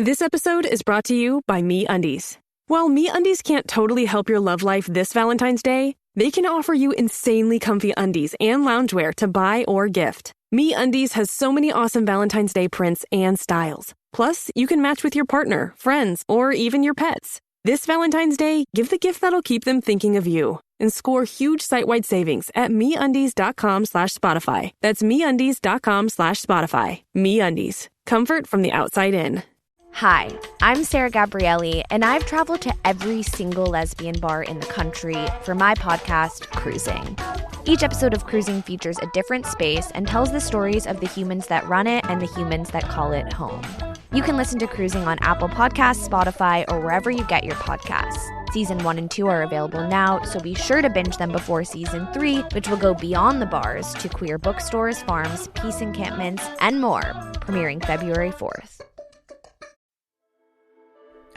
This episode is brought to you by MeUndies. While MeUndies can't totally help your love life this Valentine's Day, they can offer you insanely comfy undies and loungewear to buy or gift. MeUndies has so many awesome Valentine's Day prints and styles. Plus, you can match with your partner, friends, or even your pets. This Valentine's Day, give the gift that'll keep them thinking of you and score huge site-wide savings at MeUndies.com/Spotify. That's MeUndies.com/Spotify. MeUndies. Comfort from the outside in. Hi, I'm Sarah Gabrielli, and I've traveled to every single lesbian bar in the country for my podcast, Cruising. Each episode of Cruising features a different space and tells the stories of the humans that run it and the humans that call it home. You can listen to Cruising on Apple Podcasts, Spotify, or wherever you get your podcasts. Season 1 and 2 are available now, so be sure to binge them before Season 3, which will go beyond the bars to queer bookstores, farms, peace encampments, and more, premiering February 4th.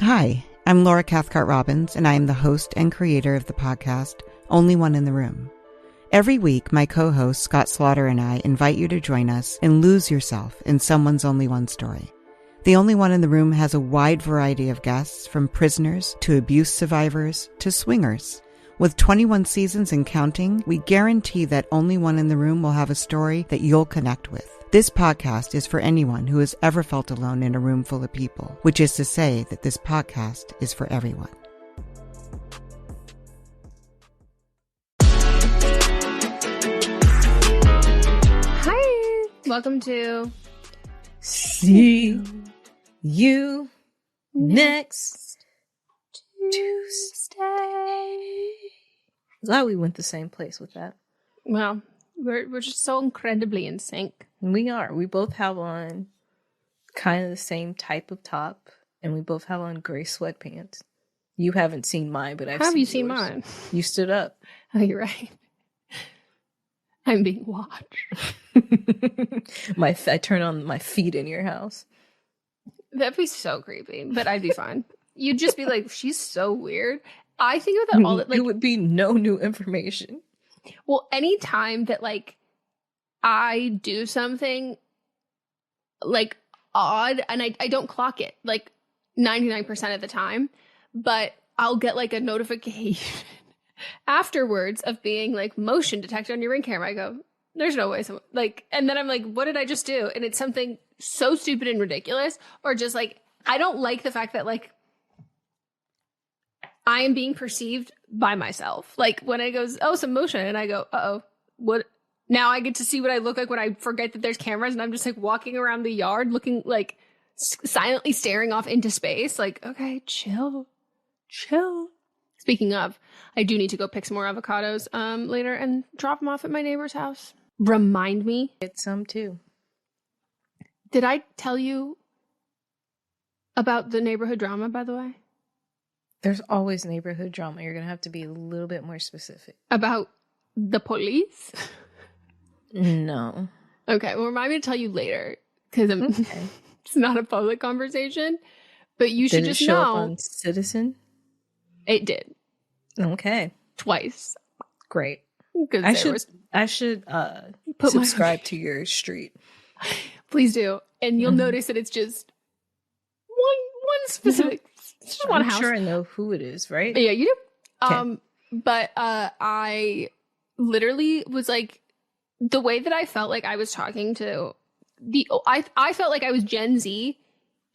Hi, I'm Laura Cathcart-Robbins, and I am the host and creator of the podcast, Only One in the Room. Every week, my co-host Scott Slaughter and I invite you to join us and lose yourself in someone's only one story. The Only One in the Room has a wide variety of guests, from prisoners to abuse survivors to swingers. With 21 seasons and counting, we guarantee that Only One in the Room will have a story that you'll connect with. This podcast is for anyone who has ever felt alone in a room full of people, which is to say that this podcast is for everyone. Hi, welcome to See You Next Tuesday. Glad we went the same place with that. Well, we're just so incredibly in sync. We are. We both have on kind of the same type of top, and we both have on gray sweatpants. You haven't seen mine, but I've How have seen you seen yours. mine? You stood up. Oh, you're right. I'm being watched. I turn on my feet in your house. That'd be so creepy, but I'd be fine. You'd just be like, she's so weird. I think about that all the, like, it would be no new information. Well, any time that like I do something like odd and I don't clock it like 99% of the time, but I'll get like a notification afterwards of being like motion detected on your Ring camera. I go, there's no way someone like, and then I'm like, what did I just do? And it's something so stupid and ridiculous, or just like, I don't like the fact that like I am being perceived by myself. Like when it goes, oh, some motion, and I go, uh-oh, what? Now I get to see what I look like when I forget that there's cameras, and I'm just like walking around the yard looking like silently staring off into space. Like, okay, chill. Speaking of, I do need to go pick some more avocados later and drop them off at my neighbor's house. Remind me. Get some too. Did I tell you about the neighborhood drama, by the way? There's always neighborhood drama. You're going to have to be a little bit more specific. About the police? No. Okay, well, remind me to tell you later, because it's not a public conversation, but you should just show know. Up on Citizen? It did. Okay. Twice. Great. I should subscribe to your street. Please do. And you'll notice that it's just one specific, just one house. I'm sure I know who it is, right? Yeah, you do. Okay. But I literally was like, the way that I felt like I was talking to I felt like I was Gen Z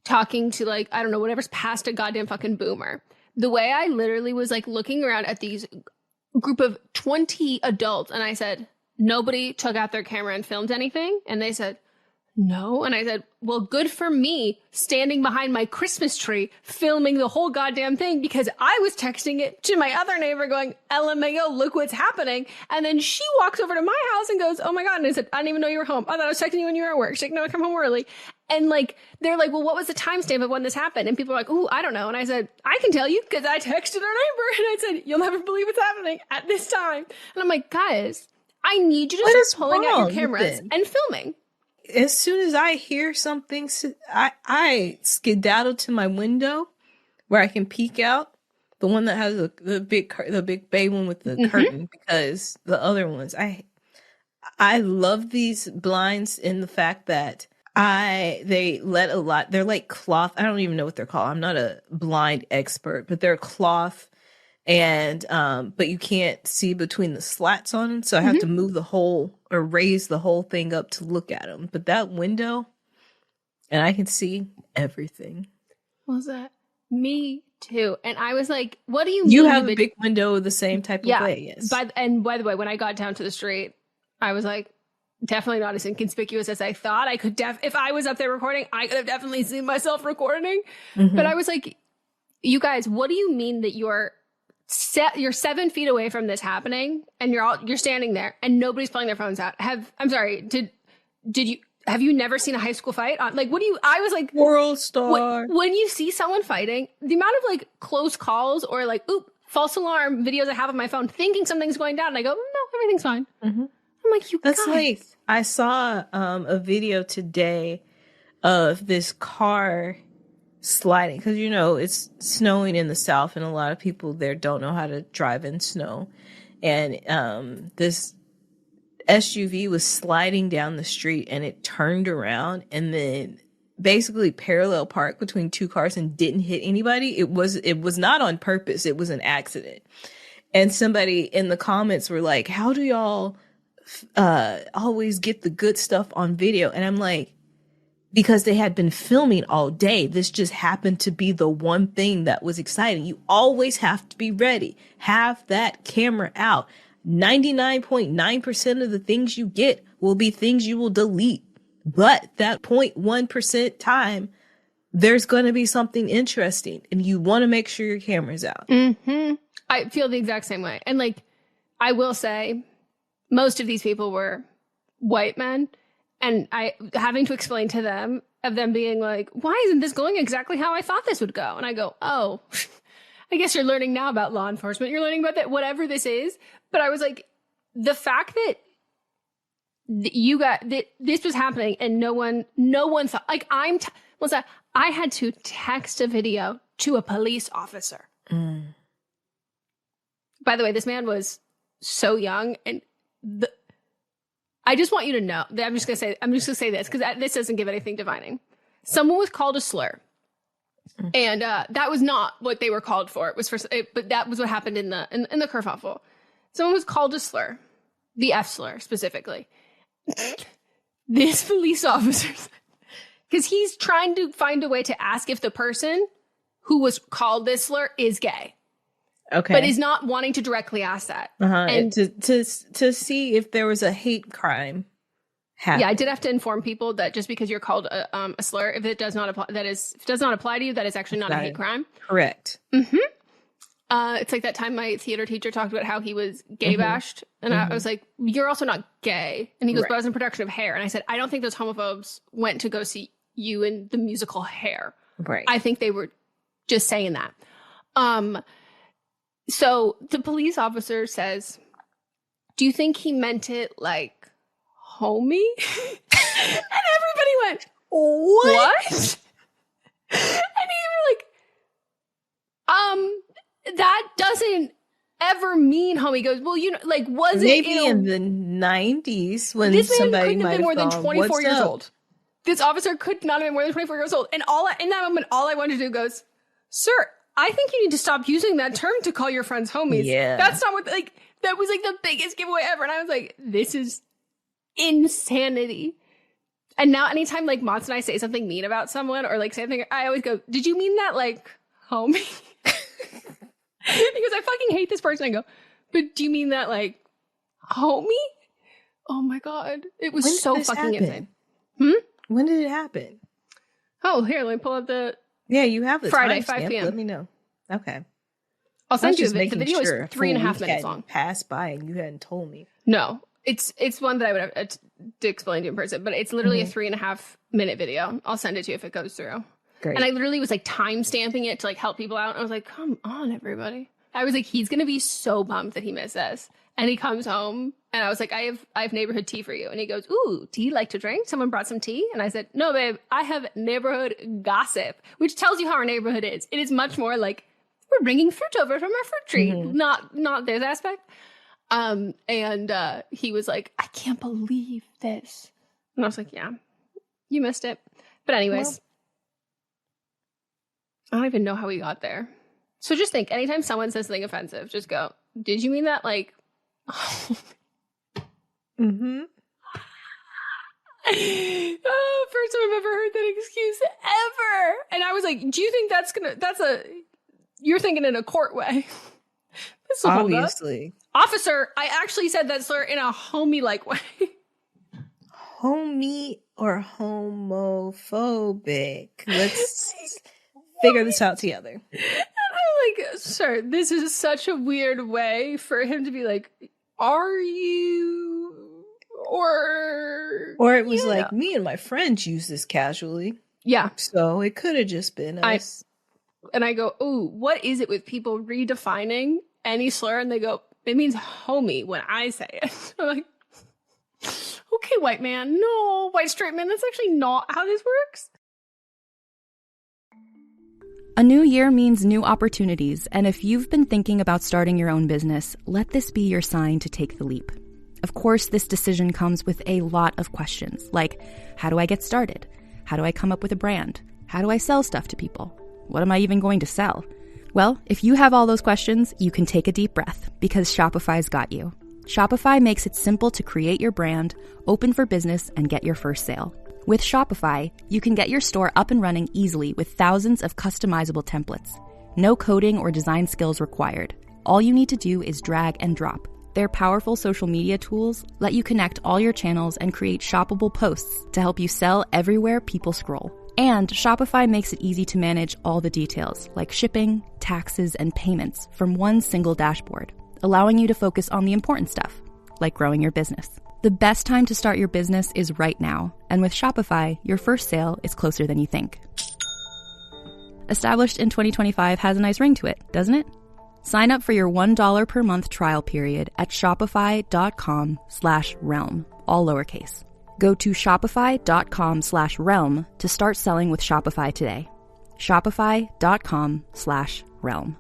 talking to like, I don't know, whatever's past a goddamn fucking boomer. The way I literally was like looking around at these group of 20 adults, and I said, nobody took out their camera and filmed anything? And they said, no. And I said, well, good for me standing behind my Christmas tree filming the whole goddamn thing, because I was texting it to my other neighbor going, LMAO, look what's happening. And then she walks over to my house and goes, oh my God. And I said, I didn't even know you were home. I thought I was texting you when you were at work. She's like, no, I come home early. And like, they're like, well, what was the timestamp of when this happened? And people are like, ooh, I don't know. And I said, I can tell you because I texted our neighbor and I said, you'll never believe what's happening at this time. And I'm like, guys, I need you to start pulling out your cameras and filming. As soon as I hear something, I skedaddle to my window where I can peek out. The one that has the big bay one with the curtain, because the other ones, I love these blinds in the fact that They let a lot. They're like cloth. I don't even know what they're called. I'm not a blind expert, but they're cloth, and but you can't see between the slats on them, so I have to move the whole or raise the whole thing up to look at them. But that window, and I can see everything. What was that? Me too. And I was like, "What do you mean?" You have a big window the same type of way. Yes. By the way, when I got down to the street, I was like, definitely not as inconspicuous as I thought. I could if I was up there recording, I could have definitely seen myself recording. But I was like, you guys, what do you mean that you're 7 feet away from this happening and you're standing there and nobody's pulling their phones out? Have you never seen a high school fight? I was like, world star. When you see someone fighting, the amount of like close calls or like, false alarm videos I have on my phone thinking something's going down. And I go, no, everything's fine. I'm like, That's guys. Like, I saw a video today of this car sliding because, it's snowing in the South and a lot of people there don't know how to drive in snow. And this SUV was sliding down the street and it turned around and then basically parallel parked between two cars and didn't hit anybody. It was not on purpose. It was an accident. And somebody in the comments were like, how do y'all always get the good stuff on video? And I'm like, because they had been filming all day. This just happened to be the one thing that was exciting. You always have to be ready. Have that camera out. 99.9% of the things you get will be things you will delete. But that 0.1% time, there's going to be something interesting. And you want to make sure your camera's out. I feel the exact same way. And like, I will say, most of these people were white men, and I having to explain to them of them being like, why isn't this going exactly how I thought this would go? And I go, oh, I guess you're learning now about law enforcement. You're learning about that, whatever this is. But I was like, the fact that this was happening and no one thought, like, I had to text a video to a police officer. By the way, this man was so young, and I just want you to know that I'm just gonna say this because this doesn't give anything defining. Someone was called a slur, and that was not what they were called for. It was but that was what happened in the kerfuffle. Someone was called a slur, the F slur specifically. This police officer, because he's trying to find a way to ask if the person who was called this slur is gay. Okay. But is not wanting to directly ask that. And to see if there was a hate crime happening. Yeah, I did have to inform people that just because you're called a slur, if it does not apply, if it does not apply to you, that is actually not a hate crime. Correct. It's like that time my theater teacher talked about how he was gay bashed. And I was like, you're also not gay. And he goes, but I was in production of Hair. And I said, I don't think those homophobes went to go see you in the musical Hair. Right. I think they were just saying that. So the police officer says, do you think he meant it like homie? And everybody went, what? And he was like, that doesn't ever mean homie. He goes, well, like, was maybe it in the 90s when this somebody man couldn't have been more than 24 years up? Old. This officer could not have been more than 24 years old. And in that moment, all I wanted to do goes, sir, I think you need to stop using that term to call your friends homies. Yeah. That's not what, like, that was like the biggest giveaway ever. And I was like, this is insanity. And now anytime like Mott's and I say something mean about someone or like say something, I always go, did you mean that like homie? Because I fucking hate this person. I go, but do you mean that like homie? Oh my God. It was so fucking insane. When did it happen? Oh, here, let me pull up the... Yeah, you have the Friday, 5 p.m. Let me know. Okay. I'll send you the video. Is 3.5 minutes long. Passed by and you hadn't told me. No, it's one that I would have to explain to you in person, but it's literally a 3.5 minute video. I'll send it to you if it goes through. Great. And I literally was like time stamping it to like help people out. I was like, come on, everybody. I was like, he's gonna be so bummed that he missed this. And he comes home and I was like, I have neighborhood tea for you. And he goes, ooh, do you like to drink? Someone brought some tea. And I said, no, babe, I have neighborhood gossip, which tells you how our neighborhood is. It is much more like we're bringing fruit over from our fruit tree, not this aspect. And he was like, I can't believe this. And I was like, yeah, You missed it. But anyways, Well, I don't even know how we got there. So just think, anytime someone says something offensive, just go, did you mean that like... mm-hmm. Oh, first time I've ever heard that excuse ever. And I was like, do you think you're thinking in a court way. This will hold up. Obviously. Officer, I actually said that slur in a homie-like way. Homie or homophobic? Let's figure this out together. And I'm like, sir, this is such a weird way for him to be like, are you? Or it was like, me and my friends use this casually. Yeah. So it could have just been us. And I go, ooh, what is it with people redefining any slur? And they go, it means homie when I say it. I'm like, okay, white man. No, white straight man. That's actually not how this works. A new year means new opportunities, and if you've been thinking about starting your own business, let this be your sign to take the leap. Of course, this decision comes with a lot of questions, like, how do I get started? How do I come up with a brand? How do I sell stuff to people? What am I even going to sell? Well, if you have all those questions, you can take a deep breath, because Shopify's got you. Shopify makes it simple to create your brand, open for business, and get your first sale. With Shopify, you can get your store up and running easily with thousands of customizable templates. No coding or design skills required. All you need to do is drag and drop. Their powerful social media tools let you connect all your channels and create shoppable posts to help you sell everywhere people scroll. And Shopify makes it easy to manage all the details, like shipping, taxes, and payments from one single dashboard, allowing you to focus on the important stuff, like growing your business. The best time to start your business is right now, and with Shopify, your first sale is closer than you think. Established in 2025 has a nice ring to it, doesn't it? Sign up for your $1 per month trial period at shopify.com/realm, all lowercase. Go to shopify.com/realm to start selling with Shopify today. Shopify.com/realm.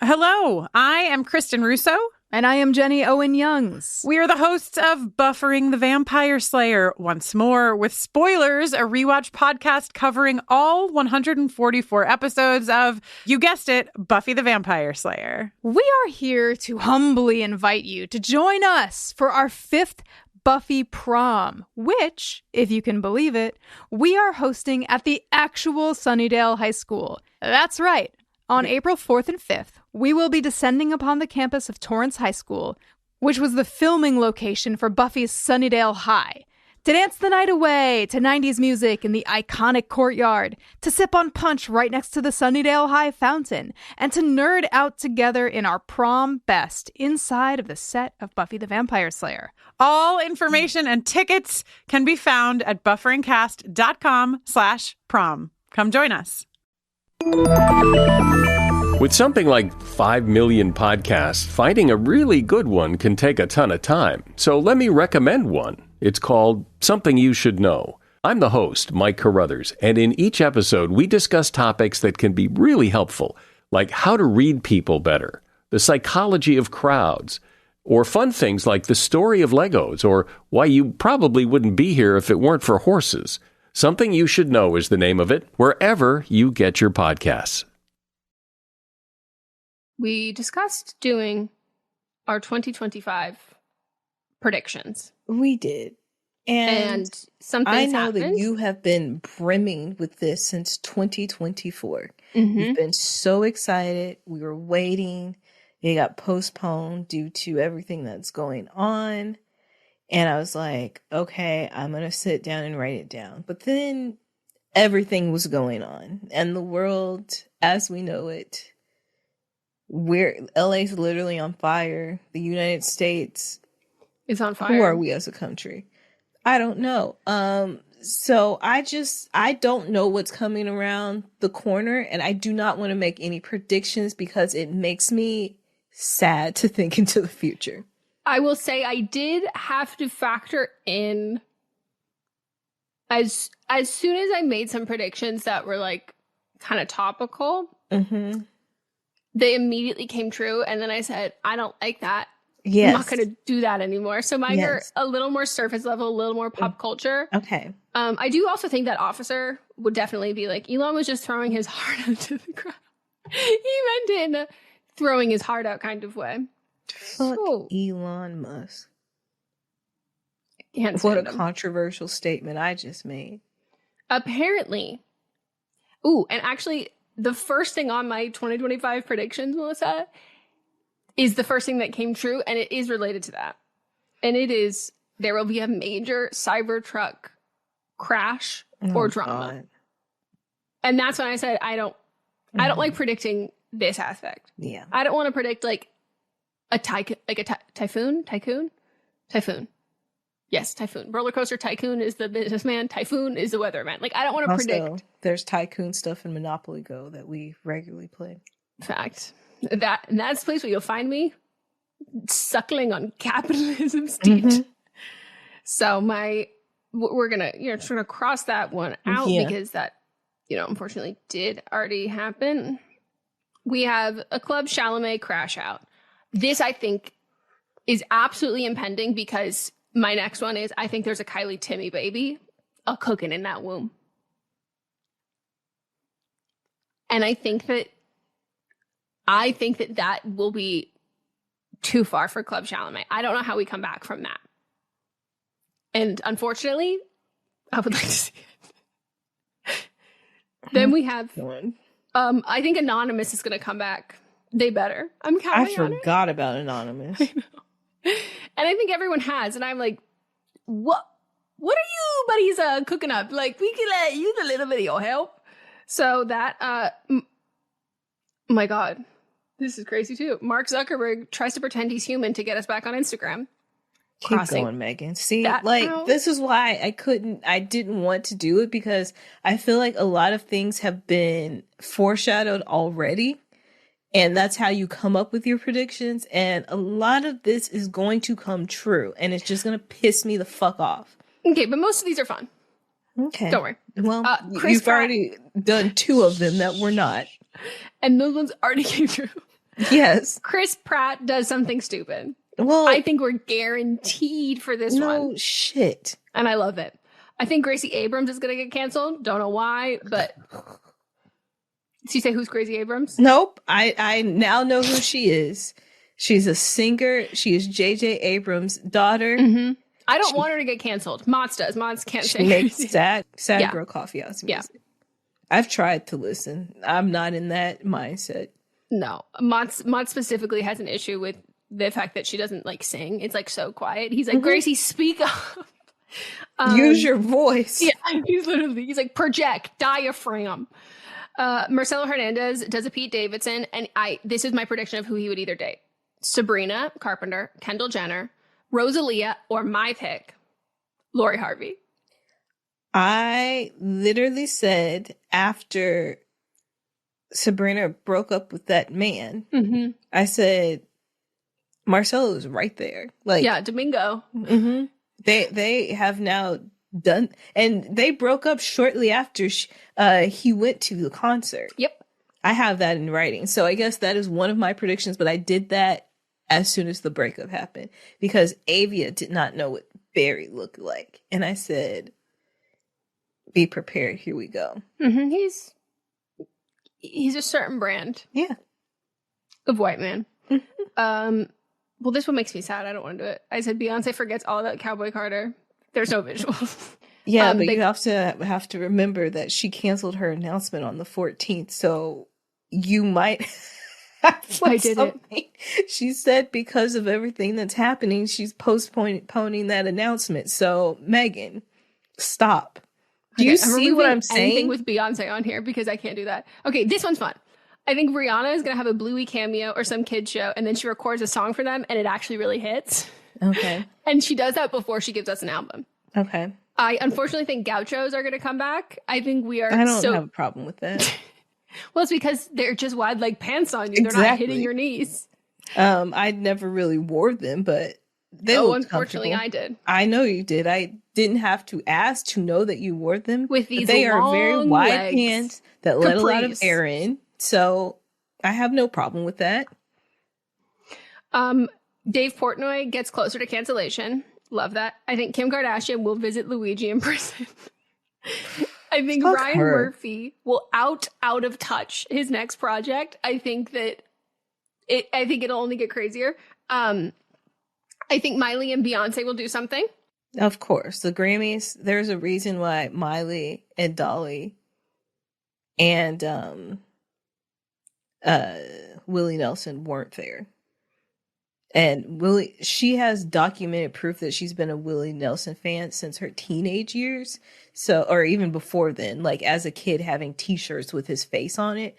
Hello, I am Kristen Russo. And I am Jenny Owen Youngs. We are the hosts of Buffering the Vampire Slayer once more with Spoilers, a rewatch podcast covering all 144 episodes of, you guessed it, Buffy the Vampire Slayer. We are here to humbly invite you to join us for our 5th Buffy prom, which, if you can believe it, we are hosting at the actual Sunnydale High School. That's right. On April 4th and 5th, we will be descending upon the campus of Torrance High School, which was the filming location for Buffy's Sunnydale High, to dance the night away to 90s music in the iconic courtyard, to sip on punch right next to the Sunnydale High fountain, and to nerd out together in our prom best inside of the set of Buffy the Vampire Slayer. All information and tickets can be found at bufferingcast.com/prom. Come join us. With something like 5 million podcasts, finding a really good one can take a ton of time. So let me recommend one. It's called Something You Should Know. I'm the host, Mike Carruthers, and in each episode, we discuss topics that can be really helpful, like how to read people better, the psychology of crowds, or fun things like the story of Legos, or why you probably wouldn't be here if it weren't for horses. Something You Should Know is the name of it, wherever you get your podcasts. We discussed doing our 2025 predictions. We did. And something I know happened. that you have been brimming with this since 2024. Mm-hmm. You've been so excited. We were waiting. It got postponed due to everything that's going on. And I was like, okay, I'm going to sit down and write it down. But then everything was going on. And the world, as we know it, LA's literally on fire. The United States is on fire. Who are we as a country? I don't know. So I don't know what's coming around the corner, and I do not want to make any predictions because it makes me sad to think into the future. I will say I did have to factor in as soon as I made some predictions that were like kind of topical. Mm-hmm. They immediately came true, and then I said, I don't like that. Yes. I'm not going to do that anymore. So mine are a little more surface level, a little more pop culture. Okay. I do also think that Officer would definitely be like, Elon was just throwing his heart out to the crowd. He meant it in a throwing his heart out kind of way. Fuck Elon Musk. What a controversial statement I just made. Apparently. Ooh, and actually, the first thing on my 2025 predictions, Melissa, is the first thing that came true, and it is related to that. And it is, there will be a major Cybertruck crash or drama. God. And that's when I said, I don't like predicting this aspect. Yeah. I don't want to predict like a typhoon. Yes, typhoon. Roller coaster tycoon is the businessman. Typhoon is the weatherman. Like, I don't want to predict. There's tycoon stuff in Monopoly Go that we regularly play. Fact. That's the place where you'll find me suckling on capitalism's teat. Mm-hmm. So we're gonna cross that one out because that, unfortunately did already happen. We have a Club Chalamet crash out. This, I think, is absolutely impending because my next one is, I think there's a Kylie Timmy baby cooking in that womb. And I think that that will be too far for Club Chalamet. I don't know how we come back from that. And unfortunately, I would like to see it. Then we have, I think Anonymous is going to come back. They better. I'm counting on it. I forgot about Anonymous. I know. And I think everyone has. And I'm like, what are you buddies cooking up? Like, we can use a little bit of your help. So that, my God, this is crazy too. Mark Zuckerberg tries to pretend he's human to get us back on Instagram. Keep going, Megan. See, this is why I didn't want to do it, because I feel like a lot of things have been foreshadowed already. And that's how you come up with your predictions. And a lot of this is going to come true. And it's just going to piss me the fuck off. Okay, but most of these are fun. Okay. Don't worry. Well, you've Pratt already done 2 of them that were not. And those ones already came true. Yes. Chris Pratt does something stupid. Well, I think we're guaranteed for this one. No shit. And I love it. I think Gracie Abrams is going to get canceled. Don't know why, but... Did you say who's Gracie Abrams? Nope. I now know who she is. She's a singer. She is J.J. Abrams' daughter. Mm-hmm. I don't want her to get canceled. Mott's does. Mott's can't say. She makes sad girl coffee house music. Yeah. I've tried to listen. I'm not in that mindset. No. Mott specifically has an issue with the fact that she doesn't like sing. It's like so quiet. He's like, Gracie, speak up. Use your voice. Yeah. He's like, project, diaphragm. Marcelo Hernandez does a Pete Davidson, and this is my prediction of who he would either date. Sabrina Carpenter, Kendall Jenner, Rosalia, or my pick, Lori Harvey. I literally said after Sabrina broke up with that man, I said, Marcelo is right there. Like, yeah, Domingo. Mm-hmm. They have now done, and they broke up shortly after he went to the concert. Yep. I have that in writing. So I guess that is one of my predictions, but I did that as soon as the breakup happened because Avia did not know what Barry looked like. And I said, be prepared. Here we go. Mm-hmm. He's a certain brand. Yeah. Of white man. Mm-hmm. Well, this one makes me sad. I don't want to do it. I said Beyonce forgets all about Cowboy Carter. There's no visuals. Yeah, but you have to remember that she canceled her announcement on the 14th, so you might I did it. She said because of everything that's happening, she's postponing that announcement. So, Megan, stop. Do you see what I'm saying? Anything with Beyonce on here because I can't do that. Okay, this one's fun. I think Rihanna is going to have a Bluey cameo or some kid show, and then she records a song for them, and it actually really hits. Okay. And she does that before she gives us an album. Okay. I unfortunately think gauchos are going to come back. I think we are. I don't have a problem with that. Well, it's because they're just wide leg pants on you. They're not hitting your knees. I never really wore them, but they looked unfortunately, I did. I know you did. I didn't have to ask to know that you wore them. With these they long are very wide legs. pants that let a lot of air in. So I have no problem with that. Dave Portnoy gets closer to cancellation. Love that. I think Kim Kardashian will visit Luigi in prison. I think Fuck Ryan her. Murphy will out of touch his next project. I think it'll only get crazier. I think Miley and Beyonce will do something. Of course, the Grammys. There's a reason why Miley and Dolly and Willie Nelson weren't there. And she has documented proof that she's been a Willie Nelson fan since her teenage years. So, or even before then, like as a kid having t-shirts with his face on it.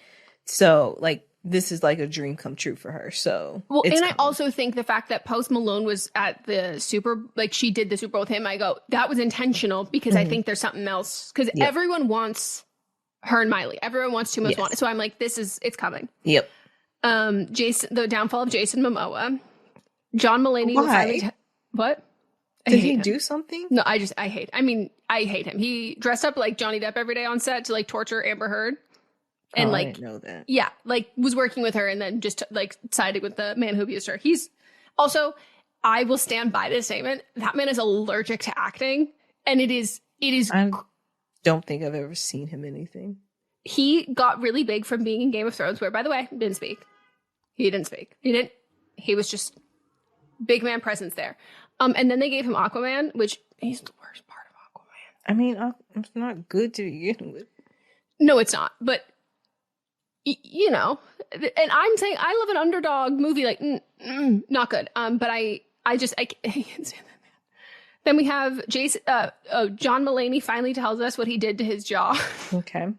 So like, this is like a dream come true for her. So, well, and I also think the fact that Post Malone was at the she did the Super Bowl with him, I go, that was intentional because I think there's something else. Because everyone wants her and Miley. Everyone wants Too Much Want. So I'm like, it's coming. Yep. The downfall of Jason Momoa. John Mulaney. Why? What? Did he do something? No, I hate him. He dressed up like Johnny Depp every day on set to like torture Amber Heard. And I didn't know that. Yeah, like was working with her and then just like siding with the man who abused her. He's also, I will stand by this statement. That man is allergic to acting. And it is. I don't think I've ever seen him anything. He got really big from being in Game of Thrones, where, by the way, didn't speak. He was just big man presence there. And then they gave him Aquaman, which he's the worst part of Aquaman. I mean, it's not good to begin with. No, it's not. But, you know, and I'm saying I love an underdog movie, like, not good. But I can't stand that man. Then we have John Mulaney finally tells us what he did to his jaw. Okay.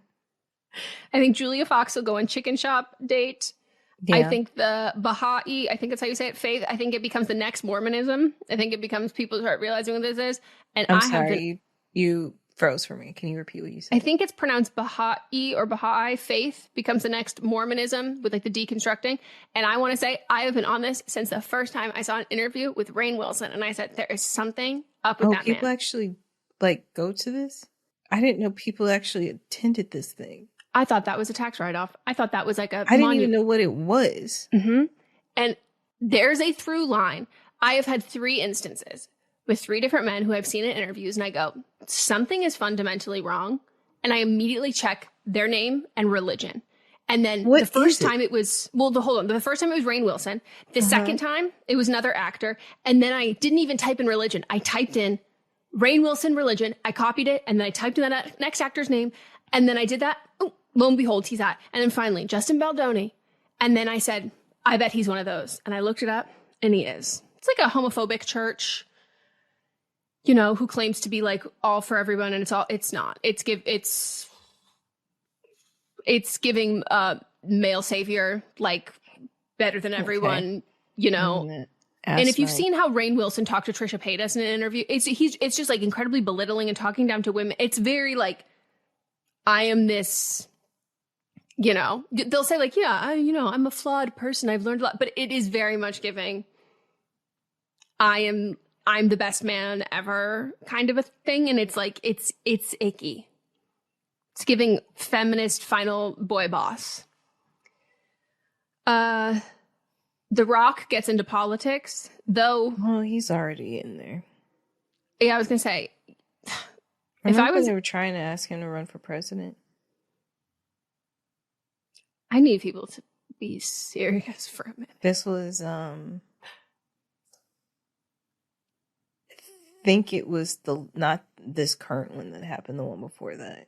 I think Julia Fox will go on Chicken Shop date. Yeah. I think the Baha'i, I think that's how you say it, faith, I think it becomes the next Mormonism. I think it becomes people start realizing what this is. And I'm sorry, you froze for me. Can you repeat what you said? I think it's pronounced Baha'i or Baha'i. Faith becomes the next Mormonism with like the deconstructing. And I want to say I have been on this since the first time I saw an interview with Rainn Wilson. And I said, there is something up with that man. People actually like go to this? I didn't know people actually attended this thing. I thought that was a tax write-off. I thought that was like a I didn't even know what it was. Mm-hmm. And there's a through line. I have had 3 instances with 3 different men who I've seen in interviews, and I go, something is fundamentally wrong. And I immediately check their name and religion. And then the first time it was, the first time it was Rainn Wilson. The second time it was another actor. And then I didn't even type in religion. I typed in Rainn Wilson religion. I copied it. And then I typed in that next actor's name. And then I did that. Oh, lo and behold, he's that. And then finally, Justin Baldoni. And then I said, I bet he's one of those. And I looked it up, and he is. It's like a homophobic church, you know, who claims to be like all for everyone, and it's not. It's giving male savior, like better than everyone, you know. And if you've seen how Rainn Wilson talked to Trisha Paytas in an interview, it's just like incredibly belittling and talking down to women. It's very like, I am this, you know, they'll say like, yeah, I'm a flawed person. I've learned a lot, but it is very much giving, I'm the best man ever kind of a thing. And it's like, it's icky. It's giving feminist final boy boss. The Rock gets into politics, though. Well, he's already in there. Yeah, I was going to say, they were trying to ask him to run for president. I need people to be serious for a minute. This was, I think it was not this current one that happened, the one before that.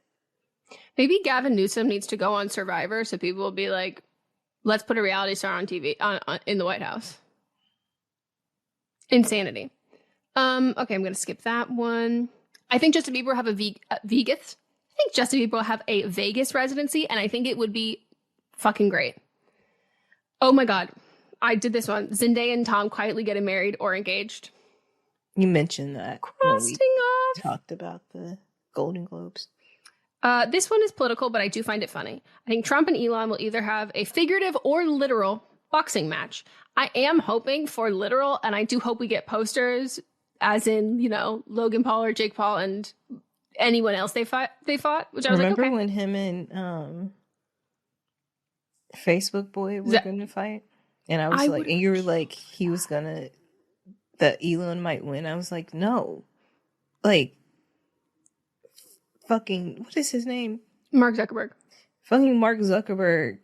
Maybe Gavin Newsom needs to go on Survivor so people will be like, let's put a reality star on TV in the White House. Insanity. Okay, I'm going to skip that one. I think Justin Bieber will have a Vegas residency, and I think it would be fucking great. Oh my God. I did this one. Zendaya and Tom quietly getting married or engaged. You mentioned that. Crossing off. Talked about the Golden Globes. This one is political, but I do find it funny. I think Trump and Elon will either have a figurative or literal boxing match. I am hoping for literal, and I do hope we get posters, as in, you know, Logan Paul or Jake Paul and anyone else they fought, which I was Remember like, okay. when him and Facebook Boy were going to fight? And I was like, and you were like, that Elon might win. I was like, no. Like, fucking, what is his name? Mark Zuckerberg. Fucking Mark Zuckerberg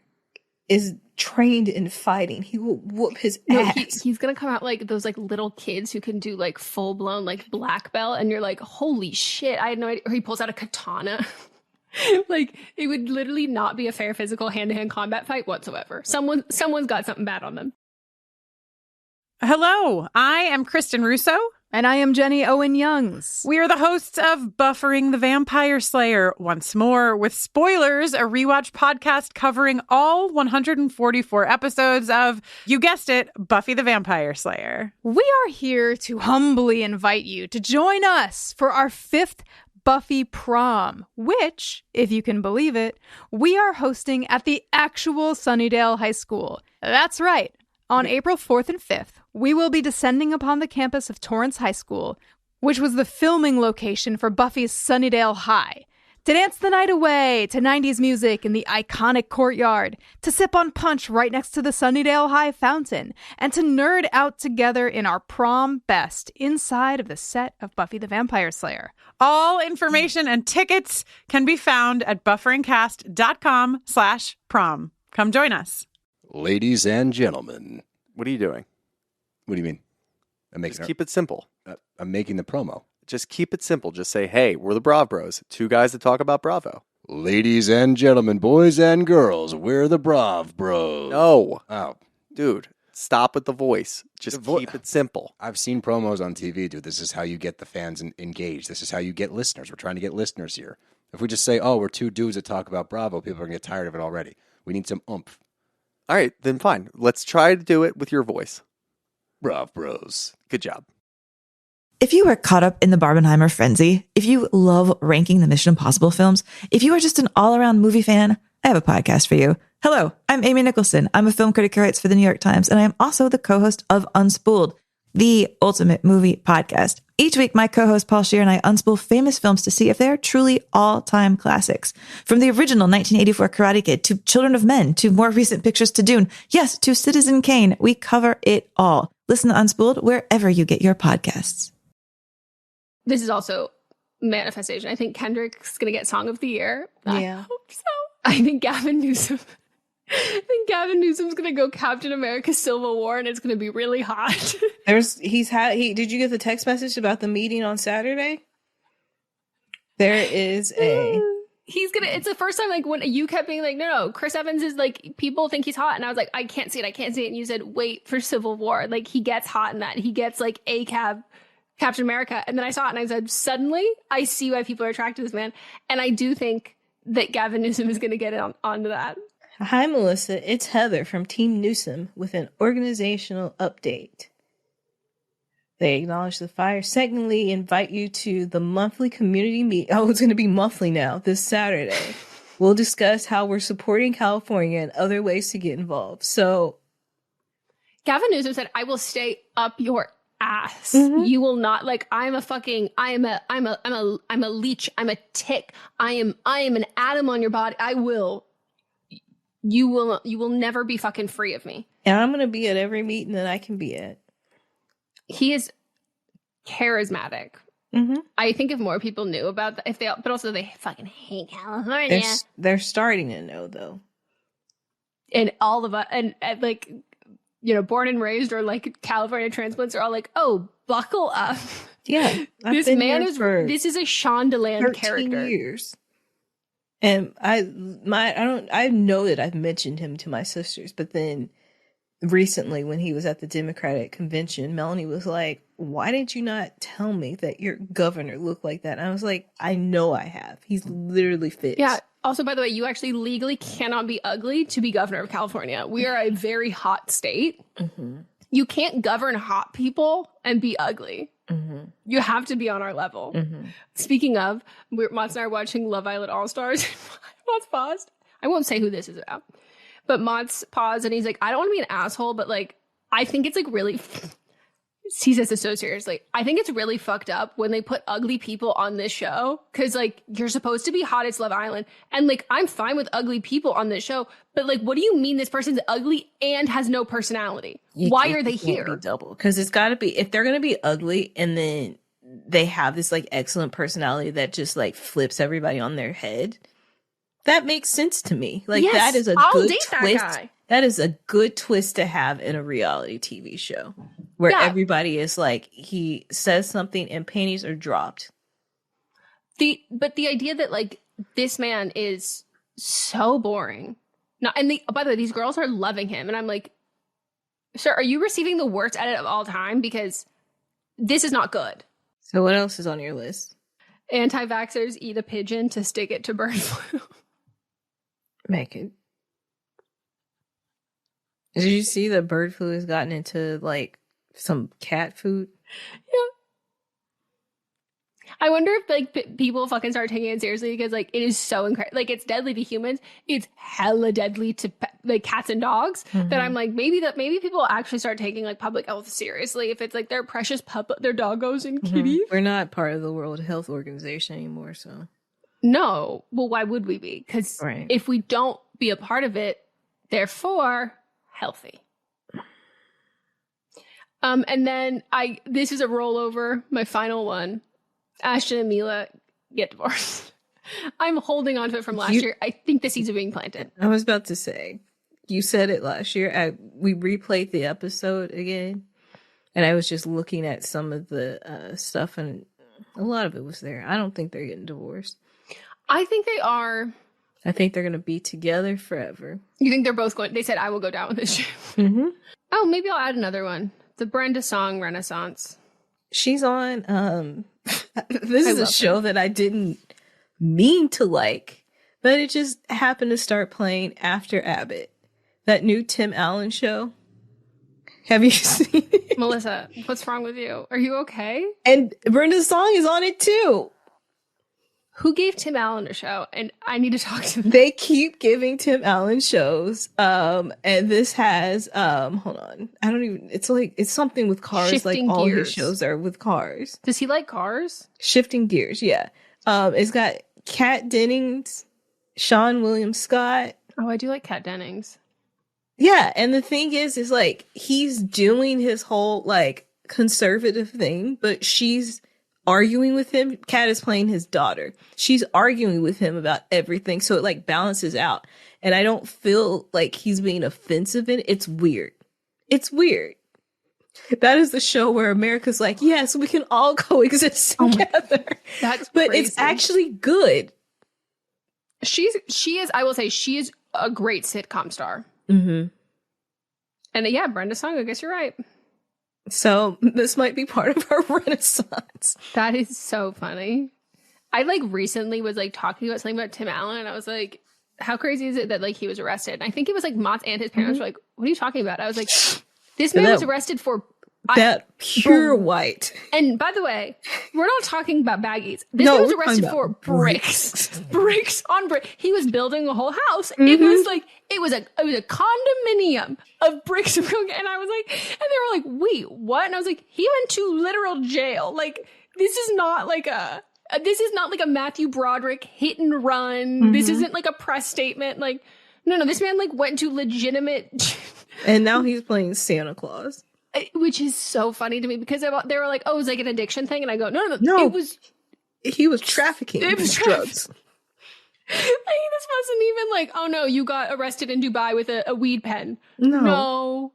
is trained in fighting. He will whoop his ass. He's gonna come out like those like little kids who can do like full blown like black belt, and you're like, holy shit! I had no idea. Or he pulls out a katana. Like it would literally not be a fair physical hand-to-hand combat fight whatsoever. Someone's got something bad on them. Hello, I am Kristen Russo. And I am Jenny Owen Youngs. We are the hosts of Buffering the Vampire Slayer once more with spoilers, a rewatch podcast covering all 144 episodes of, you guessed it, Buffy the Vampire Slayer. We are here to humbly invite you to join us for our 5th Buffy prom, which, if you can believe it, we are hosting at the actual Sunnydale High School. That's right. On April 4th and 5th, we will be descending upon the campus of Torrance High School, which was the filming location for Buffy's Sunnydale High, to dance the night away to 90s music in the iconic courtyard, to sip on punch right next to the Sunnydale High fountain, and to nerd out together in our prom best inside of the set of Buffy the Vampire Slayer. All information and tickets can be found at bufferingcast.com/prom. Come join us. Ladies and gentlemen. What are you doing? What do you mean? Just keep it simple. I'm making the promo. Just keep it simple. Just say, hey, we're the Brav Bros. 2 guys that talk about Bravo. Ladies and gentlemen, boys and girls, we're the Brav Bros. No. Oh. Dude, stop with the voice. Just keep it simple. I've seen promos on TV, dude. This is how you get the fans engaged. This is how you get listeners. We're trying to get listeners here. If we just say, oh, we're 2 dudes that talk about Bravo, people are going to get tired of it already. We need some oomph. All right, then fine. Let's try to do it with your voice. Brav Bros. Good job. If you are caught up in the Barbenheimer frenzy, if you love ranking the Mission Impossible films, if you are just an all-around movie fan, I have a podcast for you. Hello, I'm Amy Nicholson. I'm a film critic who writes for the New York Times, and I am also the co-host of Unspooled, the ultimate movie podcast. Each week, my co-host Paul Scheer and I unspool famous films to see if they are truly all-time classics. From the original 1984 Karate Kid to Children of Men to more recent pictures to Dune, yes, to Citizen Kane, we cover it all. Listen to Unspooled wherever you get your podcasts. This is also manifestation. I think Kendrick's going to get Song of the Year. Yeah. I hope so. I think Gavin Newsom's going to go Captain America Civil War, and it's going to be really hot. Did you get the text message about the meeting on Saturday? There is it's the first time, like, when you kept being like, no, Chris Evans is, like, people think he's hot. And I was like, I can't see it. And you said, wait for Civil War. Like, he gets hot in that. He gets, like, Captain America. And then I saw it and I said, suddenly I see why people are attracted to this man. And I do think that Gavin Newsom is going to get onto that. Hi, Melissa. It's Heather from Team Newsom with an organizational update. They acknowledge the fire. Secondly, invite you to the monthly community meet. Oh, it's going to be monthly now, this Saturday. We'll discuss how we're supporting California and other ways to get involved. So, Gavin Newsom said, I will stay up your ass. Mm-hmm. You will not, like, I'm a leech. I'm a tick. I am an atom on your body. You will never be fucking free of me. And I'm going to be at every meeting that I can be at. He is charismatic. Mm-hmm. I think if more people knew about that, but also they fucking hate California. They're starting to know, though. And all of us, and like, you know, born and raised or like California transplants are all like, oh, buckle up. Yeah. This man is a Shondaland character. Years. And I know that I've mentioned him to my sisters, but then recently when he was at the Democratic convention, Melanie was like, why did you not tell me that your governor looked like that? And I was like, I know I have. He's literally fit. Yeah. Also, by the way, you actually legally cannot be ugly to be governor of California. We are a very hot state. Mm-hmm. You can't govern hot people and be ugly. Mm-hmm. You have to be on our level. Mm-hmm. Speaking of, Mott's and I are watching Love Island All-Stars. Mott's paused. I won't say who this is about. But Mott's paused and he's like, I don't want to be an asshole, but like, I think it's like really, he says this so seriously. I think it's really fucked up when they put ugly people on this show, because like you're supposed to be hot as Love Island, and like I'm fine with ugly people on this show, but like what do you mean this person's ugly and has no personality? Why are they here? Be double, because it's got to be, if they're gonna be ugly and then they have this like excellent personality that just like flips everybody on their head, that makes sense to me. Like yes, that is a I'll good date twist. That guy. That is a good twist to have in a reality TV show where everybody is like, he says something and panties are dropped. But the idea that like this man is so boring. No, and by the way, these girls are loving him, and I'm like, sir, are you receiving the worst edit of all time? Because this is not good. So what else is on your list? Anti-vaxxers eat a pigeon to stick it to bird flu. Meghan. Did you see that bird flu has gotten into like some cat food? Yeah. I wonder if like people fucking start taking it seriously, because like it is so incredible. Like it's deadly to humans. It's hella deadly to like cats and dogs. Mm-hmm. That I'm like, maybe people will actually start taking like public health seriously if it's like their precious their doggos and kitties. We're not part of the World Health Organization anymore, so. No. Well, why would we be? Because if we don't be a part of it, therefore healthy. And then this is a rollover, my final one. Ashton and Mila get divorced. I'm holding on to it from last year. I think the seeds are being planted. I was about to say, you said it last year. We replayed the episode again, and I was just looking at some of the stuff, and a lot of it was there. I don't think they're getting divorced. I think they are. I think they're going to be together forever. You think they're both going? They said, I will go down with this ship. Mm-hmm. Oh, maybe I'll add another one. The Brenda Song Renaissance. She's on, this is a show that I didn't mean to like, but it just happened to start playing after Abbott. That new Tim Allen show. Have you seen it? Melissa, what's wrong with you? Are you okay? And Brenda Song is on it too. Who gave Tim Allen a show? And I need to talk to them. They keep giving Tim Allen shows. And this has, hold on. I don't even, it's something with cars. Shifting like all gears. his shows are with cars. Does he like cars? Shifting Gears, yeah. It's got Kat Dennings, Sean William Scott. Oh, I do like Kat Dennings. Yeah. And the thing is like, he's doing his whole like conservative thing, but she's arguing with him. Kat is playing his daughter. She's arguing with him about everything. So it like balances out. And I don't feel like he's being offensive in it. It's weird. It's weird. That is the show where America's like, yes, we can all coexist together. That's but crazy. It's actually good. She is, I will say, she is a great sitcom star. Mm-hmm. And yeah, Brenda Song, I guess you're right. So this might be part of our renaissance. That is so funny. I like recently was like talking about something about Tim Allen, and I was like, how crazy is it that like he was arrested? And I think it was like Mott's and his parents were like, what are you talking about? I was like, this man was arrested for that pure white. And by the way, we're not talking about baggies. This man was arrested for bricks. Bricks on brick. He was building a whole house. Mm-hmm. It was a condominium of bricks. And I was like, and they were like, wait, what? And I was like, he went to literal jail. Like, this is not like a Matthew Broderick hit and run. Mm-hmm. This isn't like a press statement. Like, no, this man like went to legitimate. And now he's playing Santa Claus. Which is so funny to me because they were like, oh, it was like an addiction thing. And I go, no. He was trafficking. It was drugs. Like, this wasn't even like, oh no, you got arrested in Dubai with a weed pen. No.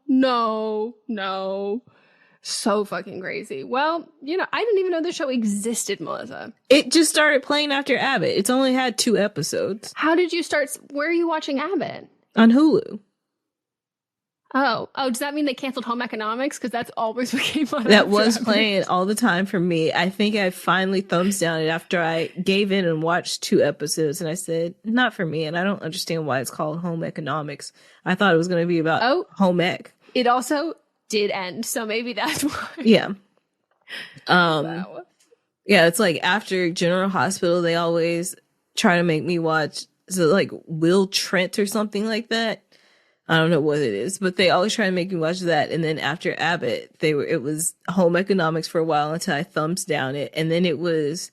So fucking crazy. Well, I didn't even know the show existed, Melissa. It just started playing after Abbott. It's only had 2 episodes. How did you start? Where are you watching Abbott? On Hulu. Oh, does that mean they canceled Home Economics? Because that's always what came on. That was playing all the time for me. I think I finally thumbs down it after I gave in and watched 2 episodes. And I said, not for me. And I don't understand why it's called Home Economics. I thought it was going to be about home ec. It also did end. So maybe that's why. Yeah. Wow. Yeah, it's like after General Hospital, they always try to make me watch, like Will Trent or something like that. I don't know what it is, but they always try to make me watch that. And then after Abbott, it was home economics for a while until I thumbs down it. And then it was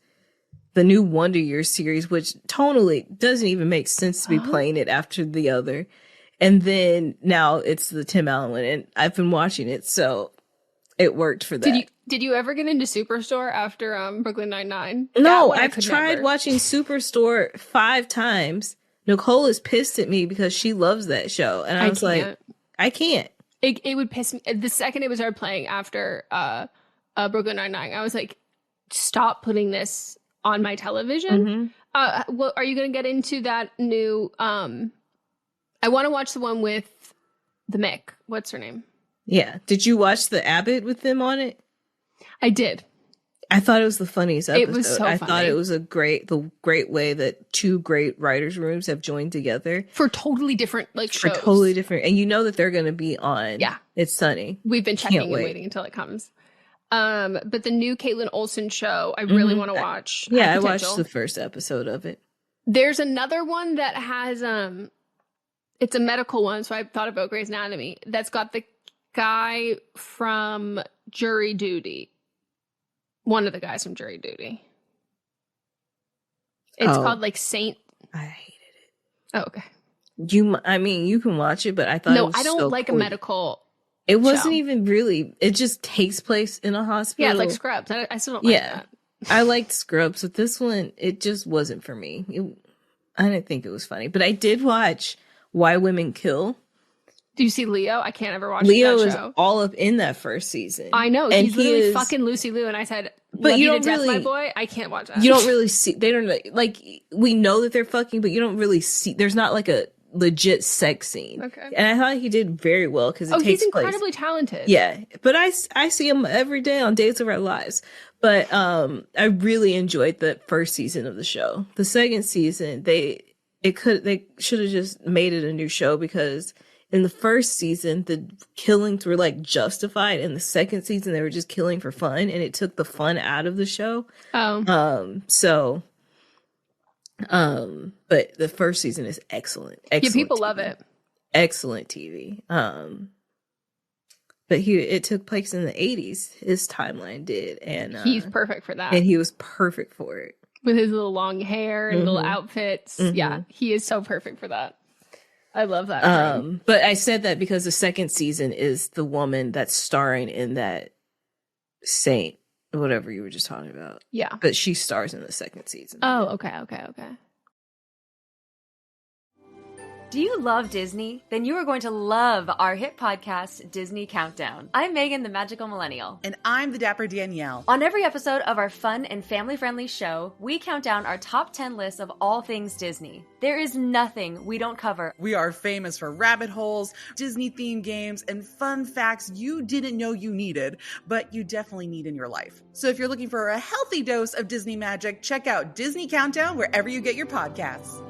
the new Wonder Years series, which tonally doesn't even make sense to be playing it after the other. And then now it's the Tim Allen one, and I've been watching it, so it worked for that. Did you ever get into Superstore after Brooklyn Nine-Nine? No, I've tried watching Superstore 5 times. Nicole is pissed at me because she loves that show. And I was like, I can't. It would piss me. The second it was started playing after Brooklyn Nine-Nine, I was like, stop putting this on my television. Well, are you going to get into that new... I want to watch the one with the Mick. What's her name? Yeah. Did you watch the Abbott with them on it? I did. I thought it was the funniest episode. It was so funny. I thought it was the great way that 2 great writers' rooms have joined together for totally different shows. For totally different, and you know that they're going to be on. Yeah, It's Sunny. We've been checking and waiting until it comes. But the new Caitlin Olsen show, I really want to watch. Yeah, I watched the first episode of it. There's another one that has it's a medical one, so I thought about Grey's Anatomy. That's got the guy from Jury Duty. One of the guys from Jury Duty. It's called SYNT. I hated it. Oh, okay. You can watch it, but I thought it was I don't so like cool. a medical. It wasn't show. Even really. It just takes place in a hospital. Yeah, it's like Scrubs. I still don't like that. I liked Scrubs, but this one, it just wasn't for me. I didn't think it was funny, but I did watch Why Women Kill. Do you see Leo? I can't ever watch Leo that is show. all up in that first season. I know. And he's literally fucking Lucy Liu. And I said, but love you you don't to death, really, my boy. I can't watch that. You don't really see, they don't, we know that they're fucking, but you don't really see, there's not a legit sex scene. Okay. And I thought he did very well because he's incredibly talented. Yeah. But I see him every day on Days of Our Lives. But I really enjoyed the first season of the show. The second season, they should have just made it a new show because in the first season, the killings were justified. In the second season, they were just killing for fun, and it took the fun out of the show. But the first season is excellent. Yeah, people love it. Excellent TV. But it took place in the 80s. His timeline did, and he's perfect for that. And he was perfect for it with his little long hair and little outfits. Yeah, he is so perfect for that. I love that. But I said that because the second season is the woman that's starring in that Saint, whatever you were just talking about. Yeah, but she stars in the second season. Oh, okay. Do you love Disney? Then you are going to love our hit podcast, Disney Countdown. I'm Megan, the magical millennial. And I'm the dapper Danielle. On every episode of our fun and family-friendly show, we count down our top 10 lists of all things Disney. There is nothing we don't cover. We are famous for rabbit holes, Disney-themed games, and fun facts you didn't know you needed, but you definitely need in your life. So if you're looking for a healthy dose of Disney magic, check out Disney Countdown wherever you get your podcasts.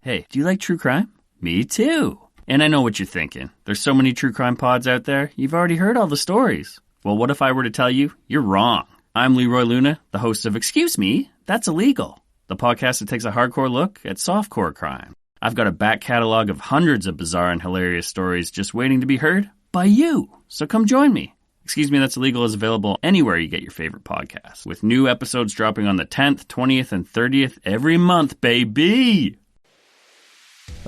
Hey, do you like true crime? Me too. And I know what you're thinking. There's so many true crime pods out there, you've already heard all the stories. Well, what if I were to tell you you're wrong? I'm Leroy Luna, the host of Excuse Me, That's Illegal, the podcast that takes a hardcore look at softcore crime. I've got a back catalog of hundreds of bizarre and hilarious stories just waiting to be heard by you. So come join me. Excuse Me, That's Illegal is available anywhere you get your favorite podcasts, with new episodes dropping on the 10th, 20th, and 30th every month, baby!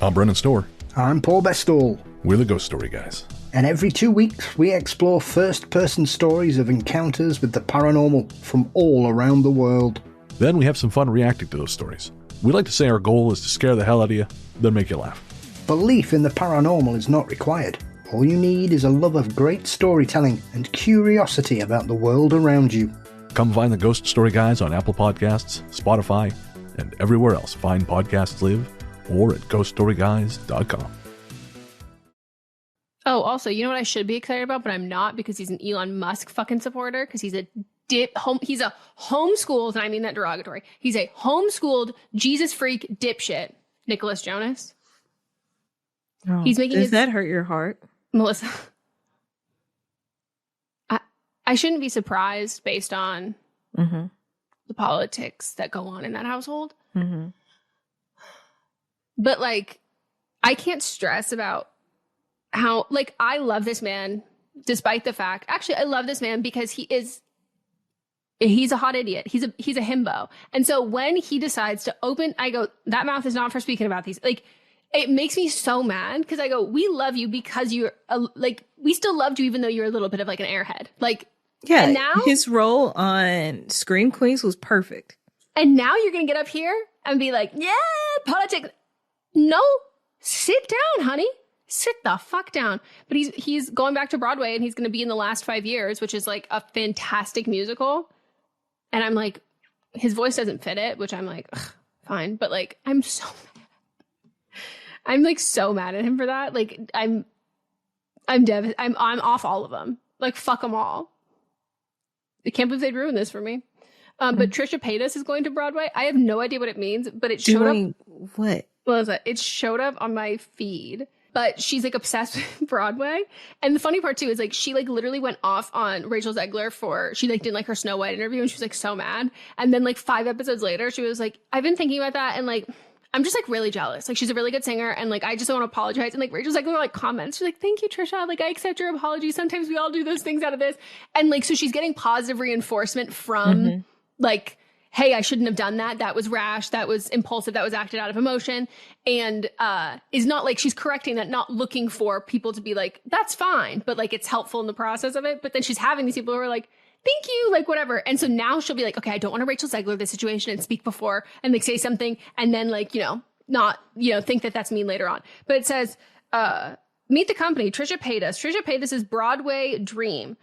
I'm Brennan Storr. I'm Paul Bestall. We're the Ghost Story Guys. And every 2 weeks, we explore first-person stories of encounters with the paranormal from all around the world. Then we have some fun reacting to those stories. We like to say our goal is to scare the hell out of you, then make you laugh. Belief in the paranormal is not required. All you need is a love of great storytelling and curiosity about the world around you. Come find the Ghost Story Guys on Apple Podcasts, Spotify, and everywhere else fine podcasts live, or at ghoststoryguys.com. Oh, also, you know what I should be excited about, but I'm not, because he's an Elon Musk fucking supporter, because he's a homeschooled, and I mean that derogatory. He's a homeschooled Jesus freak dipshit, Nicholas Jonas. Oh, he's making does that hurt your heart, Melissa? I shouldn't be surprised based on the politics that go on in that household. But I can't stress about how, like, I love this man despite the fact, actually, I love this man because he's a hot idiot. He's a himbo. And so when he decides to open, I go, that mouth is not for speaking about these. Like, it makes me so mad because I go, we love you because you're like, we still loved you even though you're a little bit of like an airhead. Like, yeah, and now his role on Scream Queens was perfect. And now you're going to get up here and be like, yeah, politics. No, sit down, honey. Sit the fuck down. But he's going back to Broadway and he's going to be in The Last 5 Years, which is like a fantastic musical. And I'm like, his voice doesn't fit it, which I'm like, ugh, fine. But like, I'm like so mad at him for that. Like, I'm devastated. I'm off all of them. Like, fuck them all. I can't believe they'd ruin this for me. But Trisha Paytas is going to Broadway. I have no idea what it means, but it showed up. What? What was it? It showed up on my feed. But she's like obsessed with Broadway. And the funny part too is like she like literally went off on Rachel Zegler she like didn't like her Snow White interview and she was like so mad. And then like 5 episodes later, she was like, I've been thinking about that and like I'm just like really jealous. Like she's a really good singer and like I just don't want to apologize. And like Rachel Zegler like comments, she's like, thank you, Trisha. Like I accept your apology. Sometimes we all do those things out of this. And like so she's getting positive reinforcement from like, hey, I shouldn't have done that. That was rash. That was impulsive. That was acted out of emotion. And is not like she's correcting that, not looking for people to be like, that's fine. But like it's helpful in the process of it. But then she's having these people who are like, thank you, like whatever. And so now she'll be like, okay, I don't want to Rachel Zegler this situation and speak before and like say something and then like, not, think that that's mean later on. But it says, meet the company, Trisha Paytas. Trisha Paytas' Broadway dream.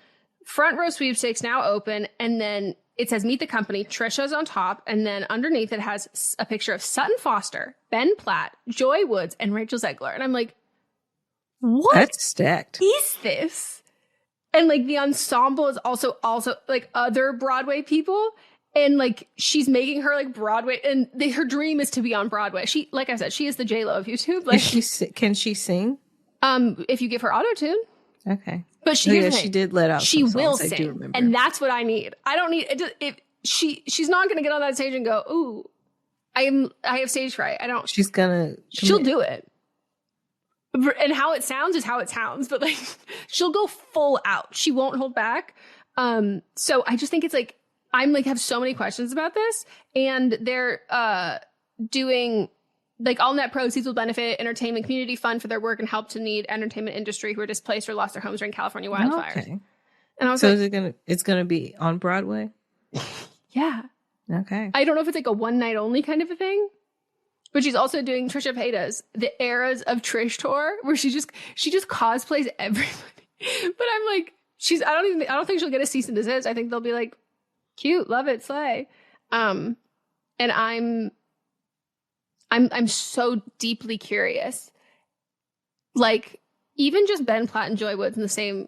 Front row sweepstakes now open. And then it says, meet the company, Trisha's on top, and then underneath it has a picture of Sutton Foster, Ben Platt, Joy Woods, and Rachel Zegler. And I'm like, what? That's stacked. Is this? And like the ensemble is also like other Broadway people. And like she's making her like Broadway, and her dream is to be on Broadway. She, like I said, she is the J-Lo of YouTube. Like, can she sing? If you give her auto-tune. Okay. But she did let out. She will songs, sing, and that's what I need. I don't need it. If she's not going to get on that stage and go, "Ooh, I have stage fright." I don't. She'll do it, and how it sounds is how it sounds. But like, she'll go full out. She won't hold back. So I just think it's like I'm like have so many questions about this, and they're doing. Like all net proceeds will benefit entertainment community fund for their work and help to need entertainment industry who are displaced or lost their homes during California wildfires. Okay. And I was so like, it's gonna be on Broadway? Yeah. Okay. I don't know if it's like a one night only kind of a thing, but she's also doing Trisha Paytas, the Eras of Trish tour, where she just cosplays everybody. But I'm like, I don't think she'll get a cease and desist. I think they'll be like, cute, love it, slay. And I'm so deeply curious. Like, even just Ben Platt and Joy Woods in the same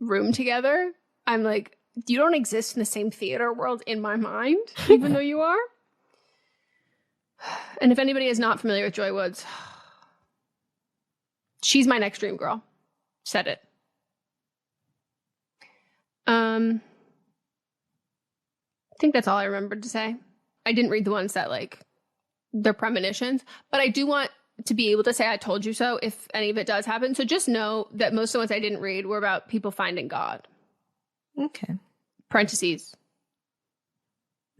room together, I'm like, you don't exist in the same theater world in my mind, even though you are. And if anybody is not familiar with Joy Woods, she's my next dream girl. Said it. I think that's all I remembered to say. I didn't read the ones that like they're premonitions, but I do want to be able to say I told you so if any of it does happen. So just know that most of the ones I didn't read were about people finding God. Okay. Parentheses.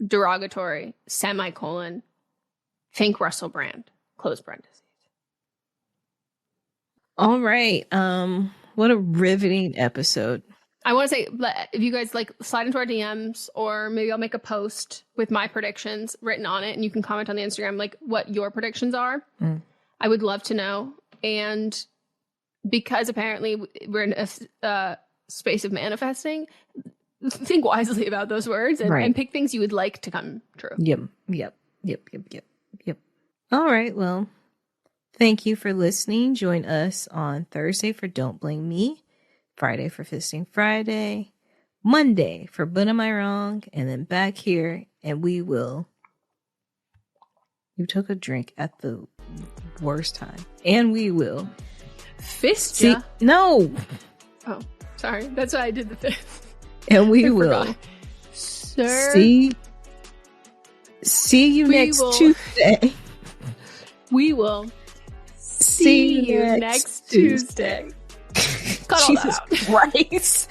Derogatory. Semicolon. Think Russell Brand. Close parentheses. All right. What a riveting episode. I want to say, if you guys like slide into our DMs, or maybe I'll make a post with my predictions written on it, and you can comment on the Instagram like what your predictions are. I would love to know. And because apparently we're in a space of manifesting, think wisely about those words and pick things you would like to come true. Yep. All right. Well, thank you for listening. Join us on Thursday for Don't Blame Me, Friday for Fisting Friday, Monday for But Am I Wrong, and then back here, and we will. You took a drink at the worst time, and we will fist ya. No. Oh, sorry. That's why I did the fist. And we will. Sir. See you next Tuesday. We will see See you next Tuesday. Cut all Jesus that out. Christ.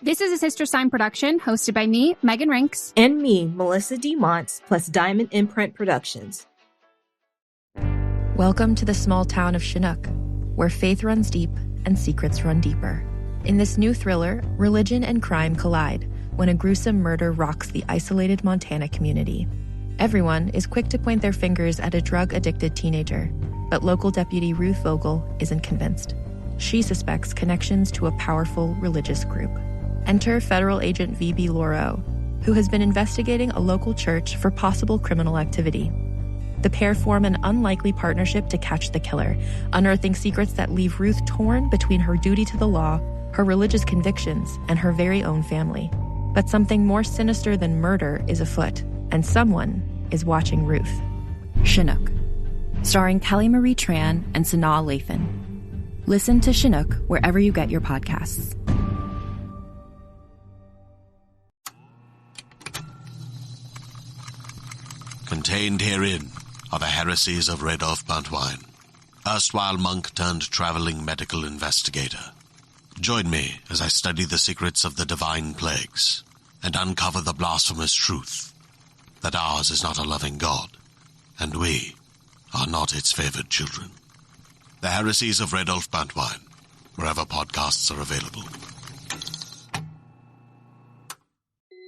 This is a Sister Sign production hosted by me, Megan Rinks. And me, Melissa D. Montz, plus Diamond Imprint Productions. Welcome to the small town of Chinook, where faith runs deep and secrets run deeper. In this new thriller, religion and crime collide when a gruesome murder rocks the isolated Montana community. Everyone is quick to point their fingers at a drug-addicted teenager, but local deputy Ruth Vogel isn't convinced. She suspects connections to a powerful religious group. Enter federal agent V.B. Laureau, who has been investigating a local church for possible criminal activity. The pair form an unlikely partnership to catch the killer, unearthing secrets that leave Ruth torn between her duty to the law, her religious convictions, and her very own family. But something more sinister than murder is afoot, and someone is watching Ruth. Chinook, starring Kelly Marie Tran and Sanaa Lathan. Listen to Chinook wherever you get your podcasts. Contained herein are the heresies of Radolf Buntwine, erstwhile monk turned traveling medical investigator. Join me as I study the secrets of the divine plagues and uncover the blasphemous truth that ours is not a loving God, and we are not its favored children. The heresies of Radolf Buntwine, wherever podcasts are available.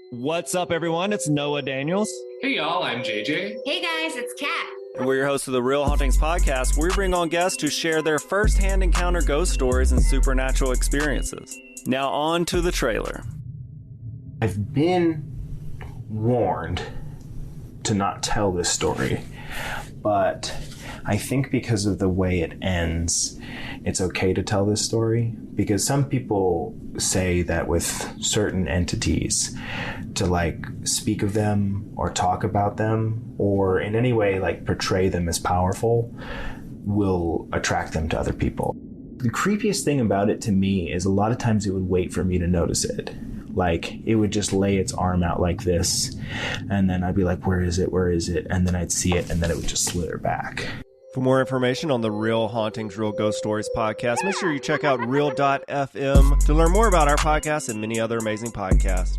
What's up, everyone? It's Noah Daniels. Hey, y'all, I'm JJ. Hey, guys, it's Kat. And we're your hosts of the Real Hauntings podcast, where we bring on guests to share their first-hand encounter ghost stories and supernatural experiences. Now on to the trailer. I've been warned to not tell this story, but I think because of the way it ends, it's okay to tell this story, because some people say that with certain entities, to like speak of them or talk about them or in any way like portray them as powerful will attract them to other people. The creepiest thing about it to me is a lot of times it would wait for me to notice it. Like it would just lay its arm out like this, and then I'd be like, where is it? Where is it? And then I'd see it, and then it would just slither back. For more information on the Real Hauntings, Real Ghost Stories podcast, make sure you check out Real.fm to learn more about our podcast and many other amazing podcasts.